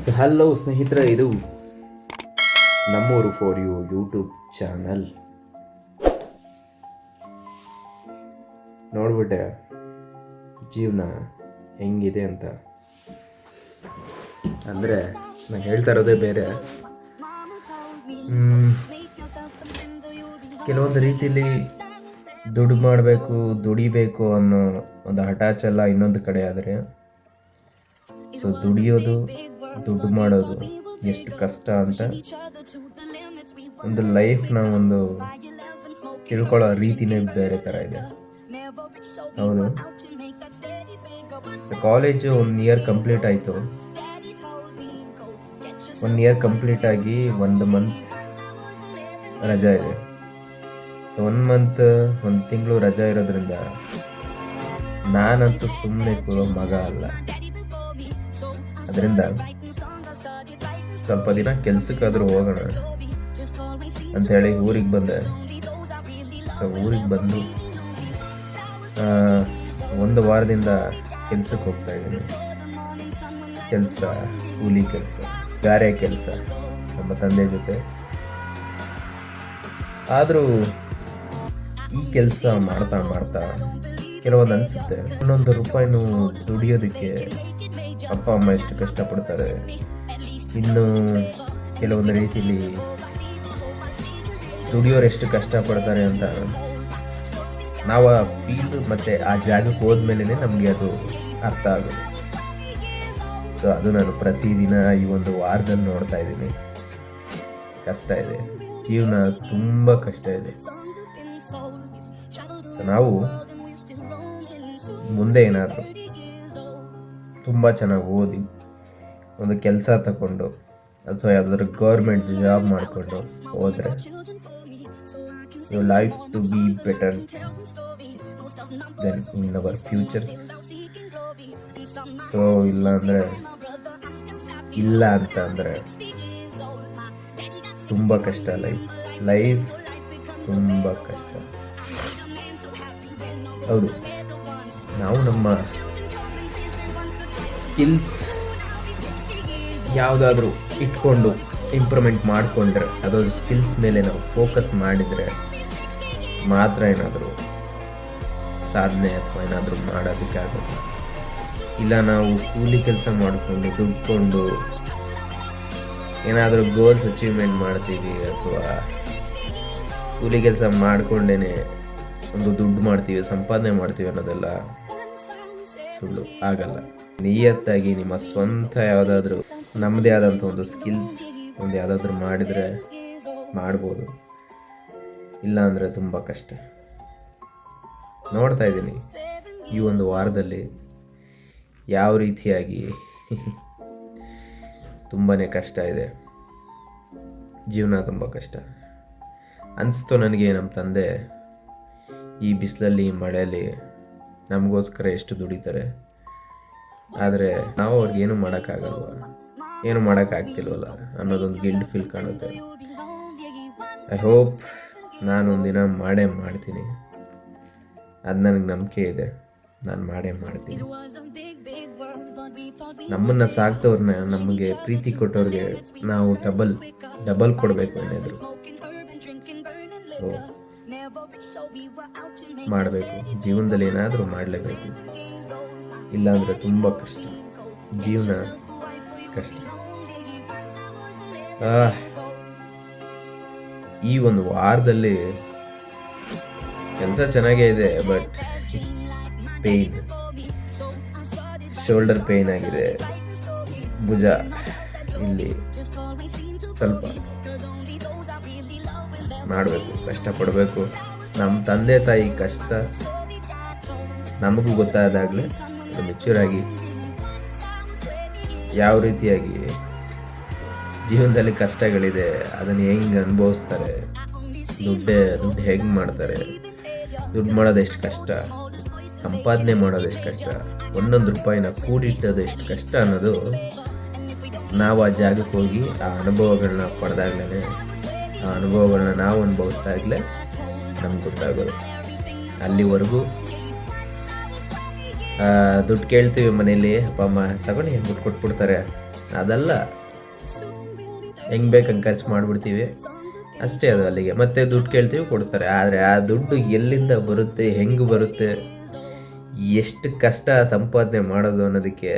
So hello ಸ್ನೇಹಿತರೆ, ಇದು Nammuru for you YouTube channel. ನೋಡ್ಬಿಟ್ಟೆ ಜೀವನ ಹೆಂಗಿದೆ ಅಂತ. ಅಂದರೆ ನಾನು ಹೇಳ್ತಾ ಇರೋದೇ ಬೇರೆ. ಕೆಲವೊಂದು ರೀತಿಯಲ್ಲಿ ದುಡ್ಡು ಮಾಡಬೇಕು, ದುಡಿಬೇಕು ಅನ್ನೋ ಒಂದು ಹಠಾಚಲ ಇನ್ನೊಂದು ಕಡೆ ಆದರೆ, ಸೊ ದುಡಿಯೋದು, ದುಡ್ಡು ಮಾಡೋದು ಎಷ್ಟು ಕಷ್ಟ ಅಂತ ಒಂದು ಲೈಫ್ನ ಒಂದು ತಿಳ್ಕೊಳ್ಳೋ ರೀತಿನೇ ಬೇರೆ ಥರ ಇದೆ. ಹೌದು, ಕಾಲೇಜು 1 ಇಯರ್ ಕಂಪ್ಲೀಟ್ ಆಯಿತು. 1 ಇಯರ್ ಕಂಪ್ಲೀಟ್ ಆಗಿ 1 ಮಂತ್ ರಜಾ ಇದೆ. ಸೊ 1 ತಿಂಗಳು ರಜಾ ಇರೋದ್ರಿಂದ ನಾನಂತೂ ಸುಮ್ಮನೆ ಕೂರೋ ಮಗ ಅಲ್ಲ. ಅದರಿಂದ ಸ್ವಲ್ಪ ದಿನ ಕೆಲ್ಸಕ್ಕಾದರೂ ಹೋಗೋಣ ಅಂಥೇಳಿ ಊರಿಗೆ ಬಂದೆ. ಸೊ ಊರಿಗೆ ಬಂದು 1 ವಾರದಿಂದ ಕೆಲ್ಸಕ್ಕೆ ಹೋಗ್ತಾ ಇದ್ದೀನಿ. ಕೆಲಸ, ಕೂಲಿ ಕೆಲಸ, ಗಾರೆ ಕೆಲಸ ನಮ್ಮ ತಂದೆ ಜೊತೆ. ಆದರೂ ಈ ಕೆಲಸ ಮಾಡ್ತಾ ಮಾಡ್ತಾ ಕೆಲವೊಂದು ಅನಿಸುತ್ತೆ, 1 ರೂಪಾಯಿನೂ ದುಡಿಯೋದಕ್ಕೆ ಅಪ್ಪ ಅಮ್ಮ ಎಷ್ಟು ಕಷ್ಟಪಡ್ತಾರೆ, ಇನ್ನು ಕೆಲವೊಂದು ರೀತಿಯಲ್ಲಿ ದುಡಿಯೋರು ಎಷ್ಟು ಕಷ್ಟಪಡ್ತಾರೆ ಅಂತ ನಾವು ಆ ಫೀಲ್ಡ್ ಮತ್ತು ಆ ಜಾಗಕ್ಕೆ ಹೋದ್ಮೇಲೆ ನಮಗೆ ಅದು ಅರ್ಥ ಆಗುತ್ತೆ. ಸೊ ಅದು ನಾನು ಪ್ರತಿದಿನ ಈ 1 ವಾರದಲ್ಲಿ ನೋಡ್ತಾ ಇದ್ದೀನಿ. ಕಷ್ಟ ಇದೆ, ಜೀವನ ತುಂಬ ಕಷ್ಟ ಇದೆ. ಸೊ ನಾವು ಮುಂದೆ ಏನಾದರೂ ತುಂಬ ಚೆನ್ನಾಗಿ ಓದಿ ಒಂದು ಕೆಲಸ ತಗೊಂಡು ಅಥವಾ ಯಾವುದಾದ್ರೂ ಗೌರ್ಮೆಂಟ್ ಜಾಬ್ ಮಾಡಿಕೊಂಡು ಹೋದರೆ your life to be better then in our futures. So ಇಲ್ಲ ಅಂತಂದರೆ ತುಂಬ ಕಷ್ಟ. ಲೈಫ್ ತುಂಬ ಕಷ್ಟ. ಹೌದು, ನಾವು ನಮ್ಮ ಸ್ಕಿಲ್ಸ್ ಯಾವುದಾದ್ರೂ ಇಟ್ಕೊಂಡು ಇಂಪ್ರೂವ್ಮೆಂಟ್ ಮಾಡಿಕೊಂಡ್ರೆ, ಅದೊಂದು ಸ್ಕಿಲ್ಸ್ ಮೇಲೆ ನಾವು ಫೋಕಸ್ ಮಾಡಿದರೆ ಮಾತ್ರ ಏನಾದರೂ ಸಾಧನೆ ಅಥವಾ ಏನಾದರೂ ಮಾಡೋದಕ್ಕಾಗುತ್ತೆ. ಇಲ್ಲ ನಾವು ಕೂಲಿ ಕೆಲಸ ಮಾಡಿಕೊಂಡು ದುಡ್ಕೊಂಡು ಏನಾದರೂ ಗೋಲ್ಸ್ ಅಚೀವ್ಮೆಂಟ್ ಮಾಡ್ತೀವಿ ಅಥವಾ ಕೂಲಿ ಕೆಲಸ ಮಾಡಿಕೊಂಡೇ ಒಂದು ದುಡ್ಡು ಮಾಡ್ತೀವಿ, ಸಂಪಾದನೆ ಮಾಡ್ತೀವಿ ಅನ್ನೋದೆಲ್ಲ ಸುಳ್ಳು, ಆಗಲ್ಲ. ನಿಯತ್ತಾಗಿ ನಿಮ್ಮ ಸ್ವಂತ ಯಾವುದಾದ್ರೂ ನಮ್ಮದೇ ಆದಂಥ ಒಂದು ಸ್ಕಿಲ್ಸ್ ಒಂದು ಯಾವುದಾದ್ರೂ ಮಾಡಿದರೆ ಮಾಡ್ಬೋದು. ಇಲ್ಲ ಅಂದರೆ ತುಂಬ ಕಷ್ಟ. ನೋಡ್ತಾ ಇದ್ದೀನಿ ಈ 1 ವಾರದಲ್ಲಿ ಯಾವ ರೀತಿಯಾಗಿ ತುಂಬಾ ಕಷ್ಟ ಇದೆ. ಜೀವನ ತುಂಬ ಕಷ್ಟ ಅನಿಸ್ತು ನನಗೆ. ನಮ್ಮ ತಂದೆ ಈ ಬಿಸಿಲಲ್ಲಿ, ಮಳೆಯಲ್ಲಿ ನಮಗೋಸ್ಕರ ಎಷ್ಟು ದುಡಿತಾರೆ. ಆದರೆ ನಾವು ಅವ್ರಿಗೇನು ಮಾಡೋಕ್ಕಾಗಲ್ವ, ಏನು ಮಾಡೋಕ್ಕಾಗ್ತಿಲ್ವಲ್ಲ ಅನ್ನೋದೊಂದು ಗಿಲ್ಟ್ ಫೀಲ್ ಕಾಣುತ್ತೆ. ಐ ಹೋಪ್ ನಾನೊಂದಿನ ಮಾಡ್ತೀನಿ. ಅದು ನನಗೆ ನಂಬಿಕೆ ಇದೆ, ನಾನು ಮಾಡ್ತೀನಿ. ನಮ್ಮನ್ನು ಸಾಕ್ತವ್ರನ್ನ, ನಮಗೆ ಪ್ರೀತಿ ಕೊಟ್ಟವ್ರಿಗೆ ನಾವು ಡಬಲ್ ಕೊಡಬೇಕು ಏನಾದರೂ. ಸೊ ಮಾಡಬೇಕು, ಜೀವನದಲ್ಲಿ ಏನಾದರೂ ಮಾಡಲೇಬೇಕು. ಇಲ್ಲಾಂದರೆ ತುಂಬ ಕಷ್ಟ, ಜೀವನ ಕಷ್ಟ. ಈ 1 ವಾರದಲ್ಲಿ ಕೆಲಸ ಚೆನ್ನಾಗೇ ಇದೆ, ಬಟ್ ಪೇಯ್ನ್, ಶೋಲ್ಡರ್ ಪೇಯ್ನ್ ಆಗಿದೆ. ಭುಜ ಇಲ್ಲಿ ಸ್ವಲ್ಪ ಮಾಡಬೇಕು, ಕಷ್ಟಪಡಬೇಕು. ನಮ್ಮ ತಂದೆ ತಾಯಿ ಕಷ್ಟ ನಮಗೂ ಗೊತ್ತಾದಾಗಲೇ ಮೆಚ್ಯೂರಾಗಿ ಯಾವ ರೀತಿಯಾಗಿ ಜೀವನದಲ್ಲಿ ಕಷ್ಟಗಳಿದೆ, ಅದನ್ನು ಹೆಂಗೆ ಅನುಭವಿಸ್ತಾರೆ, ದುಡ್ಡು ಹೇಗೆ ಮಾಡ್ತಾರೆ, ದುಡ್ಡು ಮಾಡೋದು ಎಷ್ಟು ಕಷ್ಟ, ಸಂಪಾದನೆ ಮಾಡೋದು ಎಷ್ಟು ಕಷ್ಟ, 1 ರೂಪಾಯಿನ ಕೂಡಿಟ್ಟೋದು ಎಷ್ಟು ಕಷ್ಟ ಅನ್ನೋದು ನಾವು ಆ ಜಾಗಕ್ಕೆ ಹೋಗಿ ಆ ಅನುಭವಗಳನ್ನ ಪಡೆದಾಗಲೇ, ಆ ಅನುಭವಗಳನ್ನ ನಾವು ಅನುಭವಿಸ್ದಾಗಲೇ ನಮ್ಗೆ ಗೊತ್ತಾಗೋದು. ಅಲ್ಲಿವರೆಗೂ ದುಡ್ಡು ಕೇಳ್ತೀವಿ ಮನೇಲಿ, ಅಪ್ಪ ಅಮ್ಮ ತಗೊಂಡು ದುಡ್ಡು ಕೊಟ್ಬಿಡ್ತಾರೆ ಅದಲ್ಲ, ಹೆಂಗೆ ಬೇಕಂಗೆ ಖರ್ಚು ಮಾಡಿಬಿಡ್ತೀವಿ ಅಷ್ಟೇ. ಅದು ಅಲ್ಲಿಗೆ. ಮತ್ತೆ ದುಡ್ಡು ಕೇಳ್ತೀವಿ, ಕೊಡ್ತಾರೆ. ಆದರೆ ಆ ದುಡ್ಡು ಎಲ್ಲಿಂದ ಬರುತ್ತೆ, ಹೆಂಗೆ ಬರುತ್ತೆ, ಎಷ್ಟು ಕಷ್ಟ ಸಂಪಾದನೆ ಮಾಡೋದು ಅನ್ನೋದಕ್ಕೆ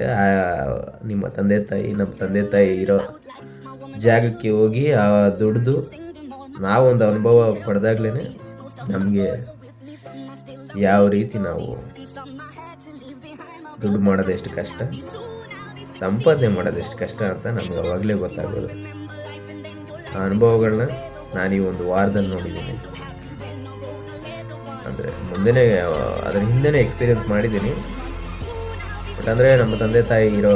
ನಿಮ್ಮ ತಂದೆ ತಾಯಿ, ನಮ್ಮ ತಂದೆ ತಾಯಿ ಇರೋ ಜಾಗಕ್ಕೆ ಹೋಗಿ ಆ ದುಡ್ದು ನಾವೊಂದು ಅನುಭವ ಪಡೆದಾಗ್ಲೇ ನಮಗೆ ಯಾವ ರೀತಿ ನಾವು ದುಡ್ಡು ಮಾಡೋದು ಎಷ್ಟು ಕಷ್ಟ, ಸಂಪಾದನೆ ಮಾಡೋದು ಎಷ್ಟು ಕಷ್ಟ ಅಂತ ನಮ್ಗೆ ಅವಾಗಲೇ ಗೊತ್ತಾಗೋದು. ಆ ಅನುಭವಗಳನ್ನ ನಾನು ಈ ಒಂದು ವಾರದಲ್ಲಿ ನೋಡಿದ್ದೀನಿ. ಅಂದರೆ ಮುಂದೆನೇ ಅದರ ಹಿಂದೆನೇ ಎಕ್ಸ್ಪೀರಿಯನ್ಸ್ ಮಾಡಿದ್ದೀನಿ. ಬಟ್ ಅಂದರೆ ನಮ್ಮ ತಂದೆ ತಾಯಿ ಇರೋ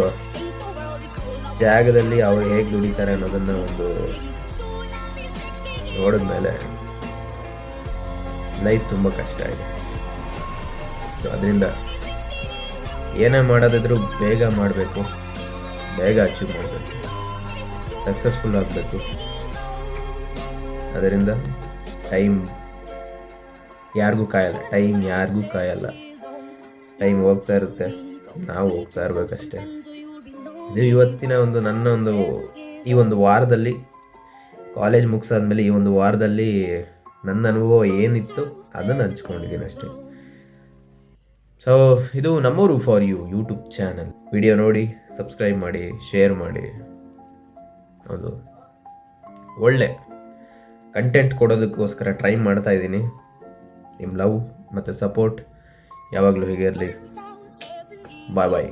ಜಾಗದಲ್ಲಿ ಅವ್ರು ಹೇಗೆ ದುಡಿತಾರೆ ಅನ್ನೋದನ್ನು ಒಂದು ನೋಡಿದ್ಮೇಲೆ ಲೈಫ್ ತುಂಬ ಕಷ್ಟ ಇದೆ. ಸೊ ಅದರಿಂದ ಏನೇ ಮಾಡೋದಿದ್ರೂ ಬೇಗ ಮಾಡಬೇಕು, ಬೇಗ ಅಚೀವ್ ಮಾಡಬೇಕು, ಸಕ್ಸಸ್ಫುಲ್ ಆಗಬೇಕು. ಅದರಿಂದ ಟೈಮ್ ಯಾರಿಗೂ ಕಾಯಲ್ಲ. ಟೈಮ್ ಹೋಗ್ತಾ ಇರುತ್ತೆ, ನಾವು ಹೋಗ್ತಾ ಇರಬೇಕಷ್ಟೇ. ಇದು ಇವತ್ತಿನ ನನ್ನ ಈ ಒಂದು ವಾರದಲ್ಲಿ, ಕಾಲೇಜ್ ಮುಗಿಸಾದ್ಮೇಲೆ ಈ ಒಂದು ವಾರದಲ್ಲಿ ನನ್ನ ಅನುಭವ ಏನಿತ್ತು ಅದನ್ನು ಹಂಚ್ಕೊಂಡಿದ್ದೀನಿ ಅಷ್ಟೇ. ಸೊ ಇದು Nammuru for you YouTube channel. Video ನೋಡಿ, ಸಬ್ಸ್ಕ್ರೈಬ್ ಮಾಡಿ, ಶೇರ್ ಮಾಡಿ. ಒಂದು ಒಳ್ಳೆ ಕಂಟೆಂಟ್ ಕೊಡೋದಕ್ಕೋಸ್ಕರ ಟ್ರೈ ಮಾಡ್ತಾ ಇದ್ದೀನಿ. ನಿಮ್ಮ ಲವ್ ಮತ್ತು ಸಪೋರ್ಟ್ ಯಾವಾಗಲೂ ಹೀಗೆ ಇರಲಿ. ಬಾಯ್ ಬಾಯ್.